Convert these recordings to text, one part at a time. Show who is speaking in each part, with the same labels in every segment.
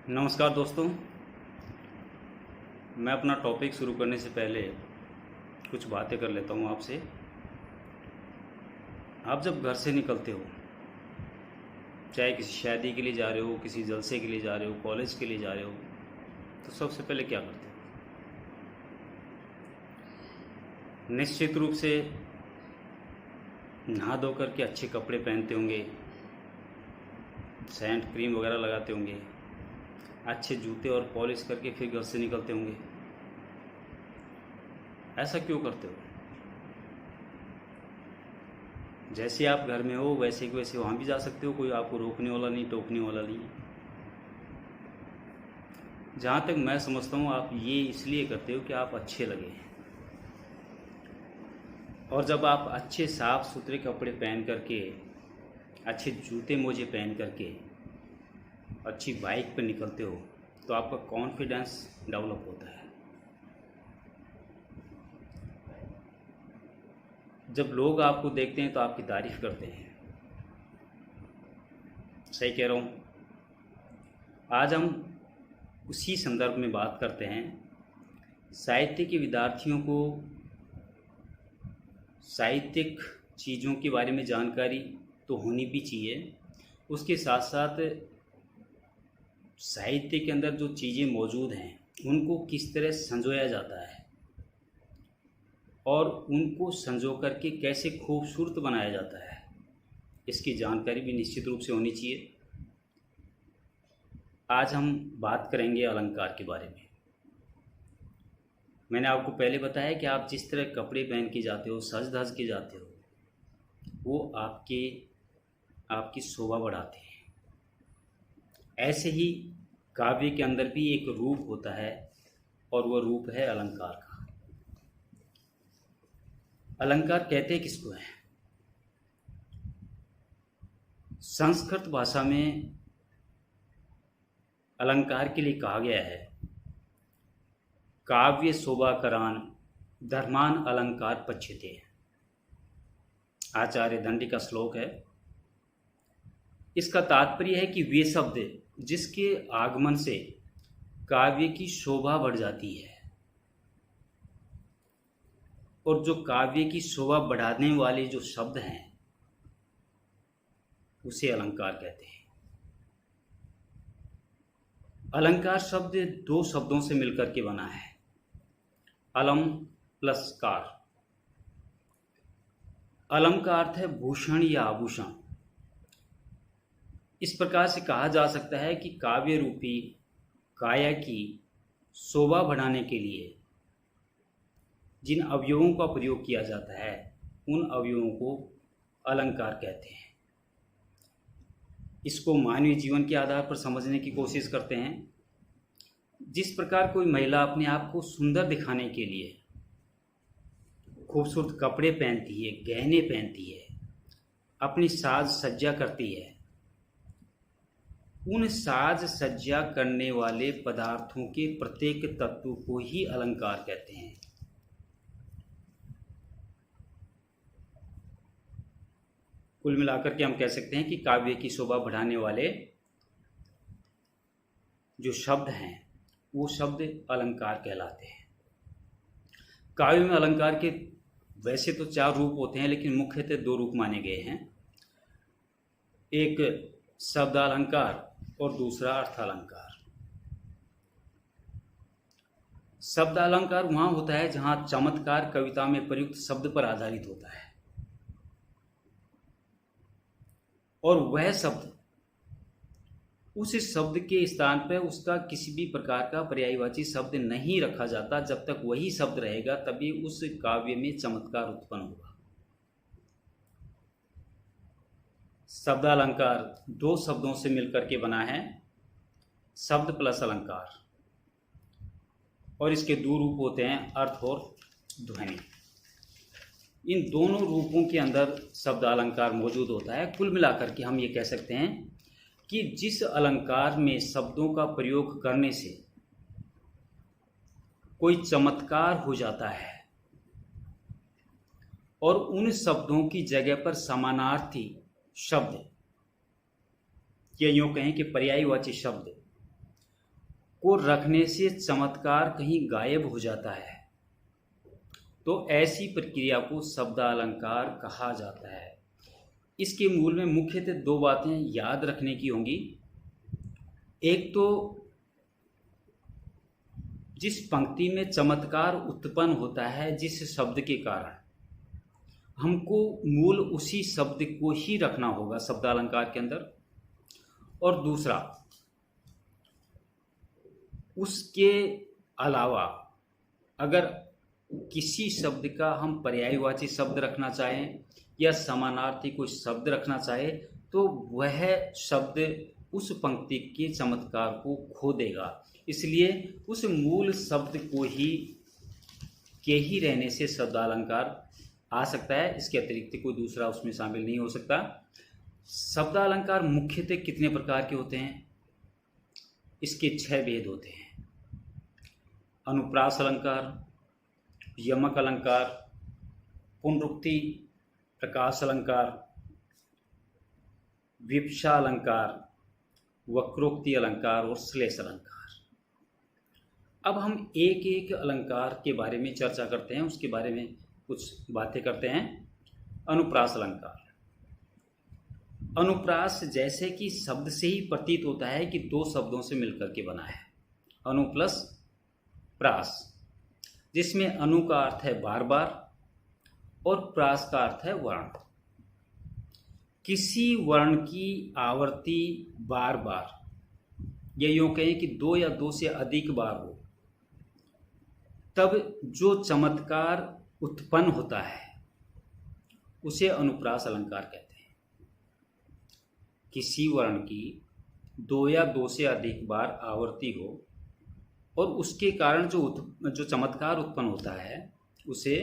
Speaker 1: नमस्कार दोस्तों। मैं अपना टॉपिक शुरू करने से पहले कुछ बातें कर लेता हूँ आपसे। आप जब घर से निकलते हो, चाहे किसी शादी के लिए जा रहे हो, किसी जलसे के लिए जा रहे हो, कॉलेज के लिए जा रहे हो, तो सबसे पहले क्या करते हो? निश्चित रूप से नहा धो करके अच्छे कपड़े पहनते होंगे, सेंट क्रीम वगैरह लगाते होंगे, अच्छे जूते और पॉलिश करके फिर घर से निकलते होंगे। ऐसा क्यों करते हो? जैसे आप घर में हो वैसे के वैसे वहाँ भी जा सकते हो, कोई आपको रोकने वाला नहीं, टोकने वाला नहीं। जहाँ तक मैं समझता हूँ आप ये इसलिए करते हो कि आप अच्छे लगे। और जब आप अच्छे साफ सुथरे कपड़े पहन करके, अच्छे जूते मोजे पहन करके अच्छी बाइक पर निकलते हो तो आपका कॉन्फिडेंस डेवलप होता है। जब लोग आपको देखते हैं तो आपकी तारीफ़ करते हैं। सही कह रहा हूँ? आज हम उसी संदर्भ में बात करते हैं। साहित्य के विद्यार्थियों को साहित्यिक चीज़ों के बारे में जानकारी तो होनी भी चाहिए, उसके साथ साथ साहित्य के अंदर जो चीज़ें मौजूद हैं उनको किस तरह संजोया जाता है और उनको संजो करके कैसे खूबसूरत बनाया जाता है, इसकी जानकारी भी निश्चित रूप से होनी चाहिए। आज हम बात करेंगे अलंकार के बारे में। मैंने आपको पहले बताया कि आप जिस तरह कपड़े पहन के जाते हो, सज धज के जाते हो, वो आपकी शोभा बढ़ाते हैं। ऐसे ही काव्य के अंदर भी एक रूप होता है और वह रूप है अलंकार का। अलंकार कहते किसको है? संस्कृत भाषा में अलंकार के लिए कहा गया है, काव्य शोभाकरान धर्मान अलंकार पच्यते। आचार्य दंडी का श्लोक है। इसका तात्पर्य है कि वे शब्द जिसके आगमन से काव्य की शोभा बढ़ जाती है, और जो काव्य की शोभा बढ़ाने वाले जो शब्द हैं उसे अलंकार कहते हैं। अलंकार शब्द दो शब्दों से मिलकर के बना है, अलम प्लस कार। अलम का अर्थ है भूषण या आभूषण। इस प्रकार से कहा जा सकता है कि काव्य रूपी काया की शोभा बढ़ाने के लिए जिन अवयवों का प्रयोग किया जाता है उन अवयवों को अलंकार कहते हैं। इसको मानवीय जीवन के आधार पर समझने की कोशिश करते हैं। जिस प्रकार कोई महिला अपने आप को सुंदर दिखाने के लिए खूबसूरत कपड़े पहनती है, गहने पहनती है, अपनी साज सज्जा करती है, उन साज सज्जा करने वाले पदार्थों के प्रत्येक तत्व को ही अलंकार कहते हैं। कुल मिलाकर के हम कह सकते हैं कि काव्य की शोभा बढ़ाने वाले जो शब्द हैं वो शब्द अलंकार कहलाते हैं। काव्य में अलंकार के वैसे तो 4 रूप होते हैं, लेकिन मुख्यतः 2 रूप माने गए हैं। एक शब्दालंकार और दूसरा अर्थालंकार। शब्दालंकार वहाँ होता है जहाँ चमत्कार कविता में प्रयुक्त शब्द पर आधारित होता है, और वह शब्द उस शब्द के स्थान पर उसका किसी भी प्रकार का पर्यायवाची शब्द नहीं रखा जाता। जब तक वही शब्द रहेगा तभी उस काव्य में चमत्कार उत्पन्न होगा। शब्दालंकार 2 शब्दों से मिलकर के बना है, शब्द प्लस अलंकार, और इसके 2 रूप होते हैं, अर्थ और ध्वनि। इन दोनों रूपों के अंदर शब्दालंकार मौजूद होता है। कुल मिलाकर के हम ये कह सकते हैं कि जिस अलंकार में शब्दों का प्रयोग करने से कोई चमत्कार हो जाता है और उन शब्दों की जगह पर समानार्थी शब्द, या यूँ कहें कि पर्यायवाची शब्द को रखने से चमत्कार कहीं गायब हो जाता है, तो ऐसी प्रक्रिया को शब्दालंकार कहा जाता है। इसके मूल में मुख्यतः दो बातें याद रखने की होंगी। एक तो जिस पंक्ति में चमत्कार उत्पन्न होता है जिस शब्द के कारण, हमको मूल उसी शब्द को ही रखना होगा शब्दालंकार के अंदर। और दूसरा, उसके अलावा अगर किसी शब्द का हम पर्यायवाची शब्द रखना चाहें या समानार्थी कोई शब्द रखना चाहे, तो वह शब्द उस पंक्ति के चमत्कार को खो देगा। इसलिए उस मूल शब्द को ही रहने से शब्दालंकार आ सकता है। इसके अतिरिक्त कोई दूसरा उसमें शामिल नहीं हो सकता। शब्दालंकार मुख्यतः कितने प्रकार के होते हैं? इसके 6 भेद होते हैं। अनुप्रास अलंकार, यमक अलंकार, पुनरुक्ति प्रकाश अलंकार, विवक्षा अलंकार, वक्रोक्ति अलंकार और श्लेष अलंकार। अब हम एक एक अलंकार के बारे में चर्चा करते हैं, उसके बारे में कुछ बातें करते हैं। अनुप्रास अलंकार। अनुप्रास जैसे कि शब्द से ही प्रतीत होता है कि दो शब्दों से मिलकर के बना है, अनु प्लस प्रास, जिसमें अनु का अर्थ है बार बार और प्रास का अर्थ है वर्ण। किसी वर्ण की आवर्ती बार बार, या यूं कहें कि 2 या 2 से अधिक बार हो, तब जो चमत्कार उत्पन्न होता है उसे अनुप्रास अलंकार कहते हैं। किसी वर्ण की 2 या 2 से अधिक बार आवर्ती हो और उसके कारण जो चमत्कार उत्पन्न होता है उसे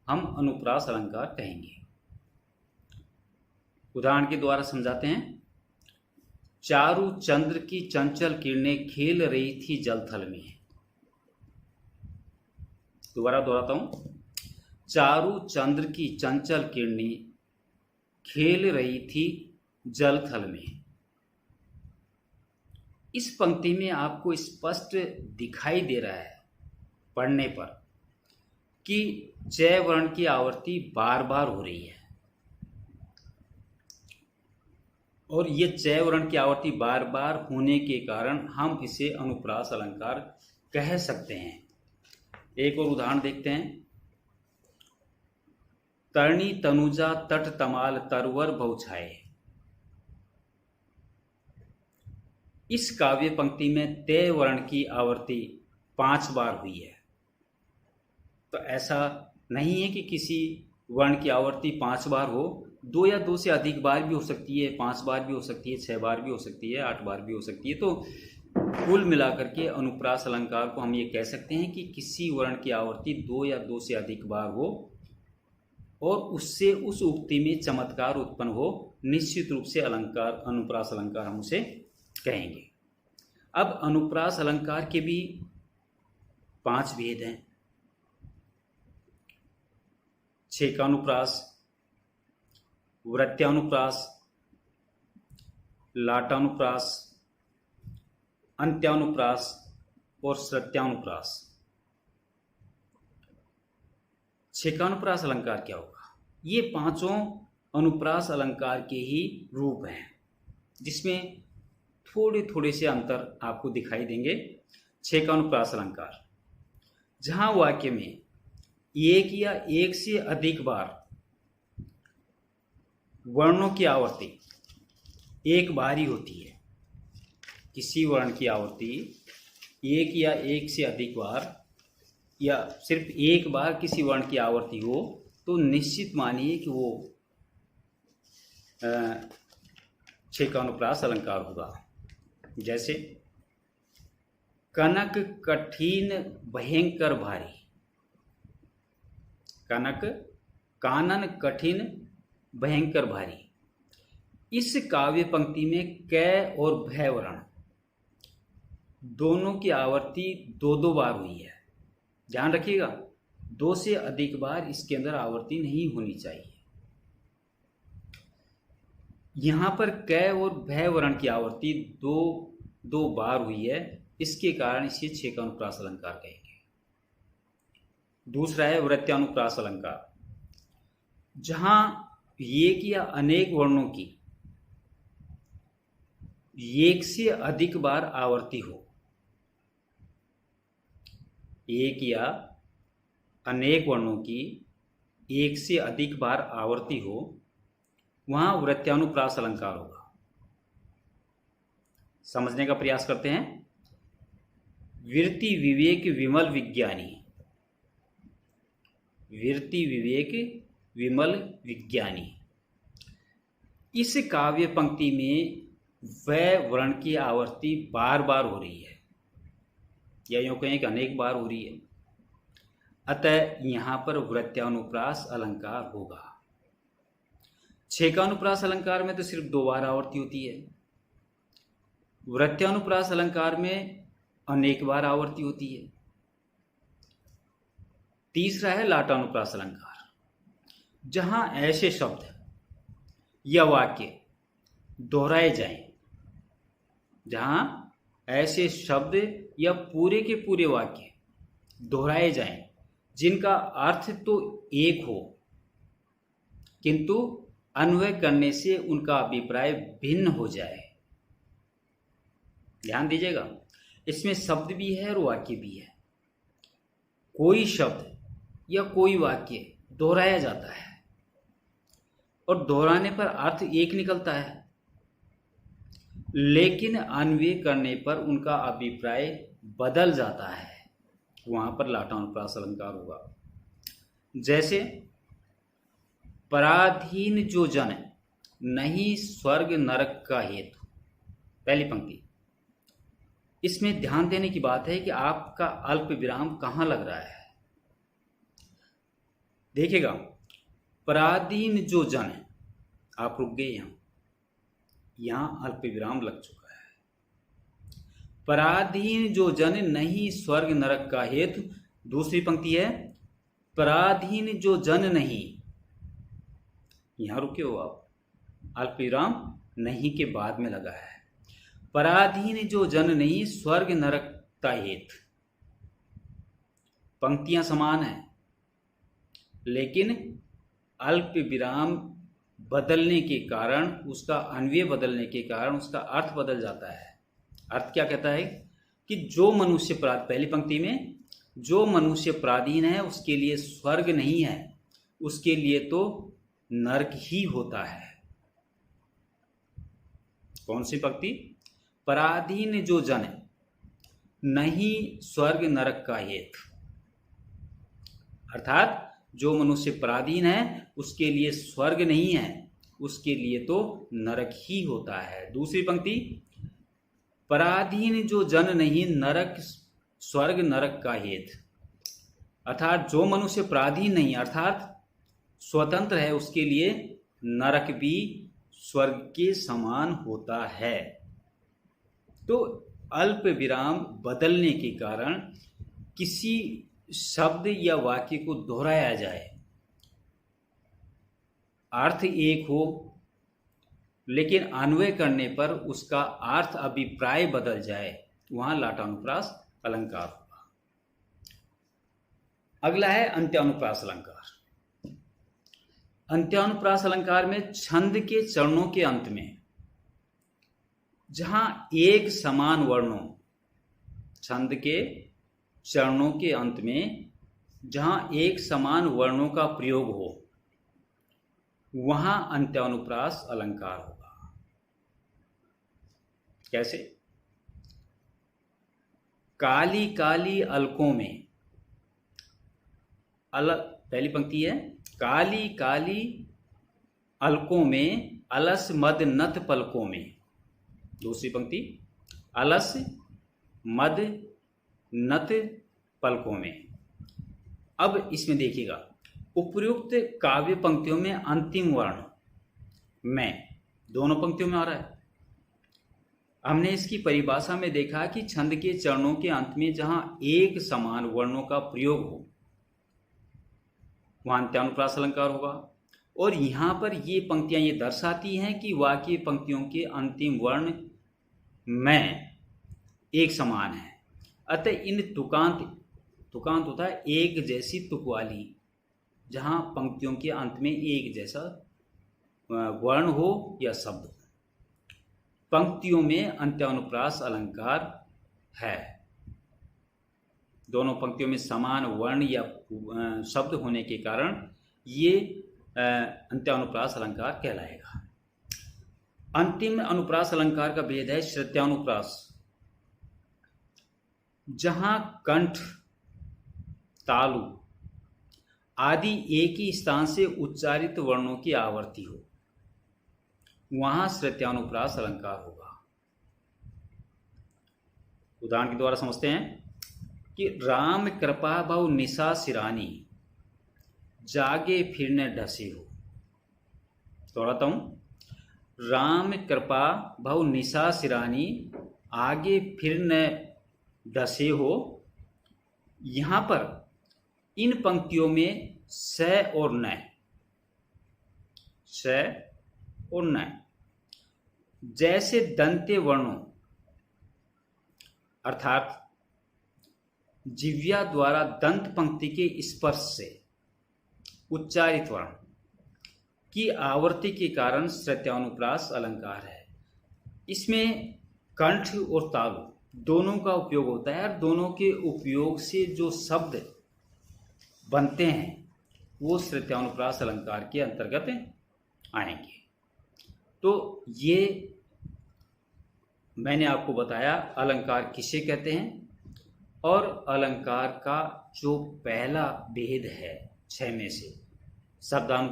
Speaker 1: हम अनुप्रास अलंकार कहेंगे। उदाहरण के द्वारा समझाते हैं। चारु चंद्र की चंचल किरणें खेल रही थी जलथल में। दोबारा दोहराता हूं। चारु चंद्र की चंचल किरणें खेल रही थी जलथल में। इस पंक्ति में आपको स्पष्ट दिखाई दे रहा है पढ़ने पर कि जय वर्ण की आवर्ती बार बार हो रही है, और ये जय वर्ण की आवर्ती बार बार होने के कारण हम इसे अनुप्रास अलंकार कह सकते हैं। एक और उदाहरण देखते हैं। तरणी तनुजा तट तमाल तरवर बहुछाए। इस काव्य पंक्ति में तय वर्ण की आवर्ती 5 बार हुई है। तो ऐसा नहीं है कि किसी वर्ण की आवर्ती 5 बार हो, 2 या 2 से अधिक बार भी हो सकती है, 5 बार भी हो सकती है, 6 बार भी हो सकती है, 8 बार भी हो सकती है। तो कुल मिलाकर के अनुप्रास अलंकार को हम ये कह सकते हैं कि किसी वर्ण की आवर्ती 2 या 2 से अधिक बार हो और उससे उस उक्ति में चमत्कार उत्पन्न हो, निश्चित रूप से अलंकार अनुप्रास अलंकार हम उसे कहेंगे। अब अनुप्रास अलंकार के भी 5 भेद हैं। छेकानुप्रास, वृत्यानुप्रास, लाटानुप्रास, अंत्यानुप्रास और श्रुत्यानुप्रास। छेकानुप्रास अलंकार क्या होगा? ये 5 अनुप्रास अलंकार के ही रूप हैं, जिसमें थोड़े थोड़े से अंतर आपको दिखाई देंगे। छेकानुप्रास अलंकार, जहां वाक्य में एक या एक से अधिक बार वर्णों की आवर्ती एक बार ही होती है। किसी वर्ण की आवर्ती एक या एक से अधिक बार या सिर्फ एक बार किसी वर्ण की आवर्ती हो, तो निश्चित मानिए कि वो छेकानुप्रास अलंकार होगा। जैसे कनक कठिन भयंकर भारी। कनक कानन कठिन भयंकर भारी। इस काव्य पंक्ति में कै और भय वर्ण दोनों की आवर्ती 2-2 बार हुई है। ध्यान रखिएगा, 2 से अधिक बार इसके अंदर आवर्ती नहीं होनी चाहिए। यहां पर कै और भय वर्ण की आवर्ती 2-2 बार हुई है, इसके कारण इसे छेका अनुप्रास अलंकार कहेंगे। दूसरा है वृत्यानुप्रास अलंकार, जहां एक या अनेक वर्णों की एक से अधिक बार आवर्ती हो। एक या अनेक वर्णों की एक से अधिक बार आवर्ती हो, वहां वृत्यानुप्रास अलंकार होगा। समझने का प्रयास करते हैं। विरति विवेक विमल विज्ञानी, विरति विवेक विमल विज्ञानी, इस काव्य पंक्ति में वह वर्ण की आवर्ती बार बार हो रही है, या यूं कहें कि अनेक बार हो रही है। अतः यहां पर वृत्यानुप्रास अलंकार होगा। छेकानुप्रास अलंकार में तो सिर्फ 2 बार आवर्ती होती है। वृत्यानुप्रास अलंकार में अनेक बार आवर्ती होती है। तीसरा है लाटानुप्रास अलंकार, जहां ऐसे शब्द या वाक्य दोहराए जाएं, जहां ऐसे शब्द या पूरे के पूरे वाक्य दोहराए जाएं जिनका अर्थ तो एक हो, किंतु अन्वय करने से उनका अभिप्राय भिन्न हो जाए। ध्यान दीजिएगा, इसमें शब्द भी है और वाक्य भी है। कोई शब्द या कोई वाक्य दोहराया जाता है और दोहराने पर अर्थ एक निकलता है, लेकिन अन्वय करने पर उनका अभिप्राय बदल जाता है, वहां पर लाटानुप्रास अलंकार होगा। जैसे पराधीन जो जन नहीं स्वर्ग नरक का हेतु, पहली पंक्ति। इसमें ध्यान देने की बात है कि आपका अल्प विराम कहां लग रहा है। देखिएगा, पराधीन जो जन, आप रुक गए, यहां अल्प विराम लग चुका है। पराधीन जो जन नहीं स्वर्ग नरक का हेतु, दूसरी पंक्ति है पराधीन जो जन नहीं, यहां रुके हो आप, अल्प विराम नहीं के बाद में लगा है। पराधीन जो जन नहीं स्वर्ग नरक का हेतु, पंक्तियां समान हैं, लेकिन अल्प विराम बदलने के कारण, उसका अन्वय बदलने के कारण उसका अर्थ बदल जाता है। अर्थ क्या कहता है कि जो मनुष्य पहली पंक्ति में जो मनुष्य पराधीन है उसके लिए स्वर्ग नहीं है, उसके लिए तो नरक ही होता है। कौन सी पंक्ति? पराधीन जो जन नहीं स्वर्ग नरक का हेतु, अर्थात जो मनुष्य पराधीन है उसके लिए स्वर्ग नहीं है, उसके लिए तो नरक ही होता है। दूसरी पंक्ति, पराधीन जो जन नहीं नरक स्वर्ग नरक का हेतु, अर्थात जो मनुष्य पराधीन नहीं अर्थात स्वतंत्र है, उसके लिए नरक भी स्वर्ग के समान होता है। तो अल्प विराम बदलने के कारण किसी शब्द या वाक्य को दोहराया जाए, अर्थ एक हो, लेकिन अन्वय करने पर उसका अर्थ अभिप्राय बदल जाए, वहां लाटानुप्रास अलंकार होगा। अगला है अंत्यानुप्रास अलंकार। अंत्यानुप्रास अलंकार में छंद के चरणों के अंत में जहां एक समान वर्णों, छंद के चरणों के अंत में जहां एक समान वर्णों का प्रयोग हो, वहां अंत्यानुप्रास अलंकार होगा। कैसे? काली काली अलकों में, पहली पंक्ति है काली काली अलकों में अलस मद नत पलकों में, दूसरी पंक्ति अलस मद नत पलकों में। अब इसमें देखिएगा, उपयुक्त काव्य पंक्तियों में अंतिम वर्ण में, दोनों पंक्तियों में आ रहा है। हमने इसकी परिभाषा में देखा कि छंद के चरणों के अंत में जहां एक समान वर्णों का प्रयोग हो, वहां अंत्यानुप्रास अलंकार होगा। और यहां पर ये पंक्तियां ये दर्शाती हैं कि वाक्य पंक्तियों के अंतिम वर्ण में एक समान है। अतः इन तुकांत होता है एक जैसी तुक वाली, जहाँ पंक्तियों के अंत में एक जैसा वर्ण हो या शब्द हो। पंक्तियों में अंत्यानुप्रास अलंकार है। दोनों पंक्तियों में समान वर्ण या शब्द होने के कारण ये अंत्यानुप्रास अलंकार कहलाएगा। अंतिम अनुप्रास अलंकार का भेद है श्रुत्यानुप्रास, जहां कंठ, तालु आदि एक ही स्थान से उच्चारित वर्णों की आवर्ती हो, वहां श्रुत्यानुप्रास अलंकार होगा। उदाहरण के द्वारा समझते हैं कि राम कृपा बहु निशा सिरानी, जागे फिर न ढसे हो। दोहराता हूं, राम कृपा बहु निशा सिरानी, आगे फिर न ढसे हो। यहां पर इन पंक्तियों में स और न, स और न जैसे दंते वर्णों अर्थात जिह्वा द्वारा दंत पंक्ति के स्पर्श से उच्चारित वर्ण की आवर्ती के कारण श्रुत्यानुप्रास अलंकार है। इसमें कंठ और तालु दोनों का उपयोग होता है और दोनों के उपयोग से जो शब्द बनते हैं वो श्रुत्यानुप्रास अलंकार के अंतर्गत आएंगे। तो ये मैंने आपको बताया अलंकार किसे कहते हैं, और अलंकार का जो पहला भेद है 6 में से शब्दान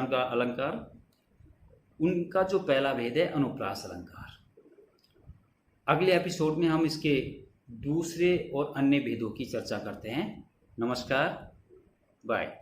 Speaker 1: का अलंकार, उनका जो पहला भेद है अनुप्रास अलंकार। अगले एपिसोड में हम इसके दूसरे और अन्य भेदों की चर्चा करते हैं। नमस्कार, बाय।